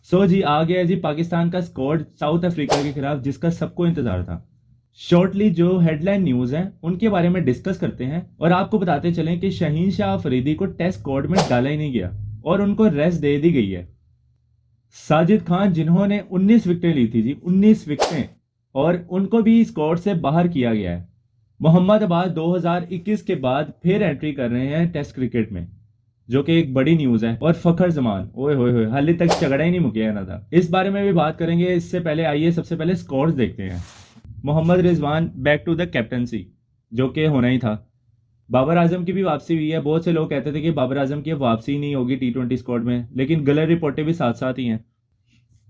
सो जी आ गया जी पाकिस्तान का squad south Africa के खिलाफ जिसका सबको इंतजार था। शॉर्टली जो हेडलाइन न्यूज हैं उनके बारे में डिस्कस करते हैं और आपको बताते चलें कि शहीन शाह अफरीदी को टेस्ट स्क्वाड में डाला ही नहीं गया और उनको रेस्ट दे दी गई है। साजिद खान जिन्होंने 19 विकेटें ली थी जी, 19 विकेटें, और उनको भी स्क्वाड से बाहर किया गया है। मोहम्मद अब्बास 2021 के बाद फिर एंट्री कर रहे हैं टेस्ट क्रिकेट में, जो कि एक बड़ी न्यूज है। और फखर जमान, ओए होए होए, हाल तक झगड़ा ही नहीं मुकिया ना था। इस बारे में भी बात करेंगे। इससे पहले आइए सबसे पहले स्कोर्स देखते हैं। Mohammad Rizwan back to the captaincy, जो कि होना ही था। बाबर आजम की भी वापसी हुई है। बहुत से लोग कहते थे कि बाबर आजम की अब वापसी ही नहीं होगी T20 स्क्वाड में, लेकिन गलत रिपोर्टें भी साथ साथ ही हैं।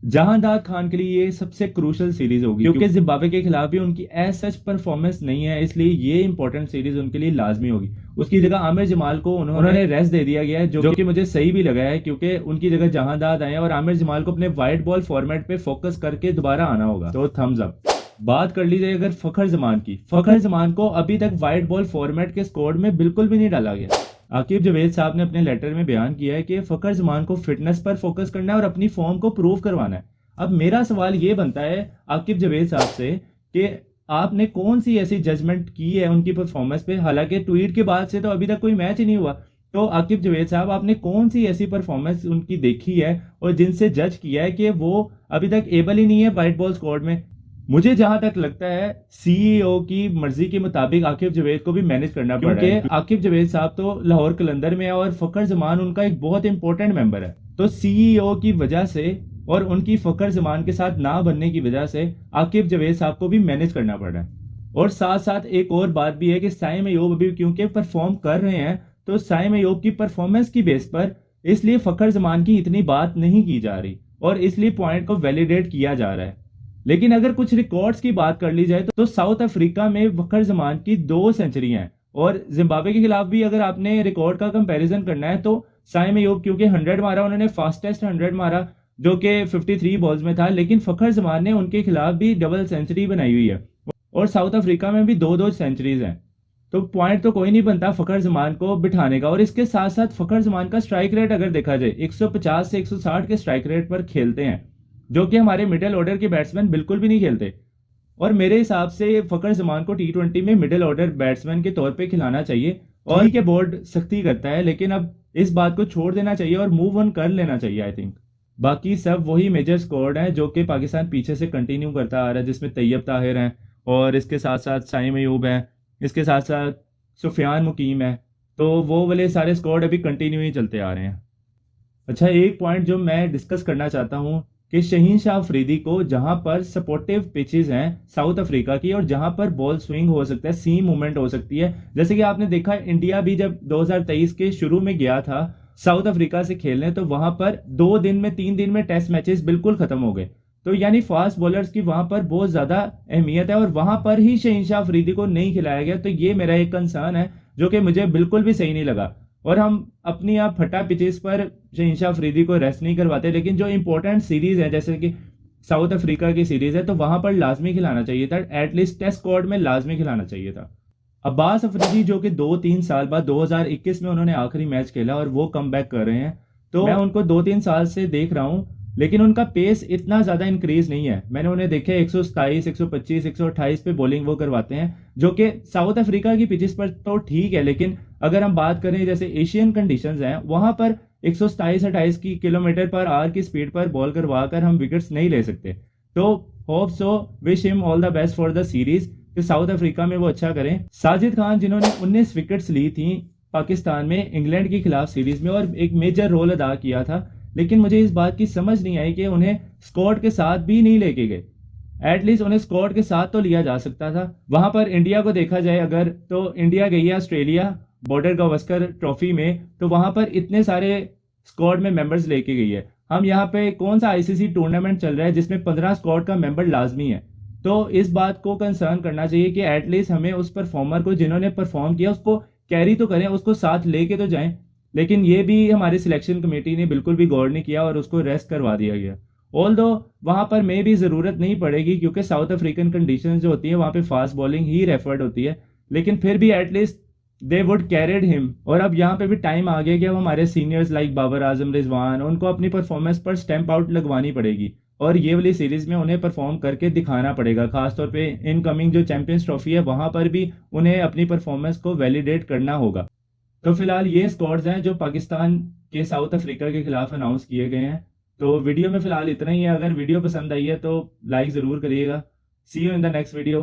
जहांदार खान के लिए ये सबसे क्रूशल सीरीज होगी क्योंकि जिम्बाब्वे के खिलाफ भी उनकी एज सच परफॉर्मेंस नहीं है, इसलिए ये इंपॉर्टेंट सीरीज उनके लिए लाजमी होगी। उसकी जगह आमिर जमाल को उन्होंने रेस्ट दे दिया गया है, जो कि मुझे सही भी लगा है क्योंकि उनकी जगह जहांदार आए और आमिर जमाल को अपने वाइट बॉल फॉर्मेट पे फोकस करके दोबारा आना होगा। तो थम्स अप। बात कर लीजिए अगर फखर जमान की। फखर जमान को अभी तक वाइट बॉल फॉर्मेट के स्क्वाड में बिल्कुल भी नहीं डाला गया। आकिब जवेद साहब ने अपने लेटर में बयान किया है कि फखर जमान को फिटनेस पर फोकस करना है और अपनी फॉर्म को प्रूव करवाना है। अब मेरा सवाल ये बनता है आकिब जवेद साहब से कि आपने कौन सी ऐसी जजमेंट की है उनकी परफॉर्मेंस पे, हालांकि ट्वीट के बाद से तो अभी तक कोई मैच ही नहीं हुआ। तो आकिब जवेद साहब, आपने कौन सी ऐसी परफॉर्मेंस उनकी देखी है और जिनसे जज किया है कि वो अभी तक एबल ही नहीं है वाइट बॉल स्क्वाड में? मुझे जहां तक लगता है सीईओ की मर्जी के मुताबिक आकिब जवेद को भी मैनेज करना पड़ रहा है, क्योंकि आकिब जवेद साहब तो लाहौर कलंदर में है और फखर जमान उनका एक बहुत इंपॉर्टेंट मेंबर है। तो सीईओ की वजह से और उनकी फखर जमान के साथ ना बनने की वजह से आकिब जवेद साहब को भी मैनेज करना पड़ रहा है। और साथ साथ एक और बात भी है कि साइम अयूब अभी क्योंकि परफॉर्म कर रहे हैं, तो साइम अयूब की परफॉर्मेंस की बेस पर इसलिए फखर जमान की इतनी बात नहीं की जा रही और इसलिए पॉइंट को वैलिडेट किया जा रहा है। लेकिन अगर कुछ रिकॉर्ड्स की बात कर ली जाए तो साउथ अफ्रीका में फखर जमान की 2 सेंचुरी हैं और जिम्बाब्वे के खिलाफ भी अगर आपने रिकॉर्ड का कंपैरिजन करना है तो साइम अयूब क्योंकि 100 मारा, उन्होंने फास्टेस्ट 100 मारा जो कि 53 बॉल्स में था, लेकिन फखर जमान ने उनके खिलाफ भी डबल सेंचुरी बनाई हुई है और साउथ अफ्रीका में भी 2-2 सेंचुरीज हैं। तो पॉइंट तो कोई नहीं बनता फखर जमान को बिठाने का। और इसके साथ साथ फखर जमान का स्ट्राइक रेट अगर देखा जाए 150 से 160 के स्ट्राइक रेट पर खेलते हैं, जो कि हमारे मिडिल ऑर्डर के बैट्समैन बिल्कुल भी नहीं खेलते। और मेरे हिसाब से फखर जमान को T20 में मिडिल ऑर्डर बैट्समैन के तौर पे खिलाना चाहिए। और के बोर्ड सख्ती करता है, लेकिन अब इस बात को छोड़ देना चाहिए और मूव ऑन कर लेना चाहिए आई थिंक। बाकी सब वही मेजर स्क्वाड है जो कि पाकिस्तान पीछे से कंटिन्यू करता आ रहा है, जिसमें तैयब ताहिर हैं और इसके साथ साथ साइम अयूब है, इसके साथ साथ सुफियान मुकीम है। तो वो वाले सारे स्क्वाड अभी कंटिन्यू ही चलते आ रहे हैं। अच्छा, एक पॉइंट जो मैं डिस्कस करना चाहता हूँ कि शहीन शाह अफरीदी को जहां पर सपोर्टिव पिचेस हैं साउथ अफ्रीका की और जहां पर बॉल स्विंग हो सकता है, सीम मूवमेंट हो सकती है, जैसे कि आपने देखा इंडिया भी जब 2023 के शुरू में गया था साउथ अफ्रीका से खेलने, तो वहां पर 2 दिन में 3 दिन में टेस्ट मैचेस बिल्कुल खत्म हो गए। तो यानी फास्ट बॉलर्स की वहां पर बहुत ज्यादा अहमियत है और वहां पर ही शहीन शाह अफरीदी को नहीं खिलाया गया। तो ये मेरा एक कंसर्न है जो कि मुझे बिल्कुल भी सही नहीं लगा। और हम अपनी आप फटा पिचेस पर शहीन शाह अफरीदी को रेस्ट नहीं करवाते, लेकिन जो इंपॉर्टेंट सीरीज है जैसे कि साउथ अफ्रीका की सीरीज है तो वहां पर लाजमी खिलाना चाहिए था, एटलीस्ट टेस्ट स्क्वाड में लाजमी खिलाना चाहिए था। अब्बास अफरीदी जो कि 2-3 साल बाद 2021 में उन्होंने आखिरी मैच खेला और वो कम बैक कर रहे हैं, तो मैं उनको 2-3 साल से देख रहा हूं, लेकिन उनका पेस इतना ज्यादा इंक्रीज नहीं है। मैंने उन्हें देखे 127, 125, 128 पे बॉलिंग वो करवाते हैं, जो कि साउथ अफ्रीका की पिचेस पर तो ठीक है, लेकिन अगर हम बात करें जैसे एशियन कंडीशंस हैं वहां पर 127-28 की किलोमीटर पर आवर की स्पीड पर बॉल करवा कर हम विकेट्स नहीं ले सकते। तो hope so, wish him all the best for the series कि साउथ अफ्रीका में वो अच्छा करें। साजिद खान जिन्होंने 19 विकेट्स ली थी पाकिस्तान में इंग्लैंड के खिलाफ सीरीज में और एक मेजर रोल अदा किया था, लेकिन मुझे इस बात की समझ नहीं आई कि उन्हें स्क्वाड के साथ भी नहीं लेके गए। एटलीस्ट उन्हें स्क्वाड के साथ तो लिया जा सकता था। वहां पर इंडिया को देखा जाए अगर, तो इंडिया गई है ऑस्ट्रेलिया बॉर्डर गावस्कर ट्रॉफी में, तो वहां पर इतने सारे स्क्वाड में मेंबर्स लेके गई है। हम यहाँ पे कौन सा आईसीसी टूर्नामेंट चल रहा है जिसमें 15 स्क्वाड का मेंबर लाजमी है? तो इस बात को कंसर्न करना चाहिए कि एटलीस्ट हमें उस परफॉर्मर को जिन्होंने परफॉर्म किया उसको कैरी तो करें, उसको साथ लेके तो जाएं। लेकिन ये भी हमारी सिलेक्शन कमेटी ने बिल्कुल भी गौर नहीं किया और उसको रेस्ट करवा दिया गया। ऑल दो वहां पर मे भी जरूरत नहीं पड़ेगी क्योंकि साउथ अफ्रीकन कंडीशंस जो होती है वहां पे फास्ट बॉलिंग ही रेफर्ड होती है, लेकिन फिर भी at least they would carried him. और अब यहाँ पे भी टाइम आ गया कि अब हमारे सीनियर्स लाइक बाबर आजम, रिजवान, उनको अपनी परफॉर्मेंस पर स्टैंप आउट लगवानी पड़ेगी और ये वाली सीरीज में उन्हें परफॉर्म करके दिखाना पड़ेगा। खासतौर पे इनकमिंग जो चैंपियंस ट्रॉफी है वहां पर भी उन्हें अपनी परफॉर्मेंस को वैलिडेट करना होगा। तो फिलहाल ये स्क्वाड्स हैं जो पाकिस्तान के साउथ अफ्रीका के खिलाफ अनाउंस किए गए हैं। तो वीडियो में फिलहाल इतना ही है। अगर वीडियो पसंद आई है तो लाइक ज़रूर करिएगा। See you in the next video.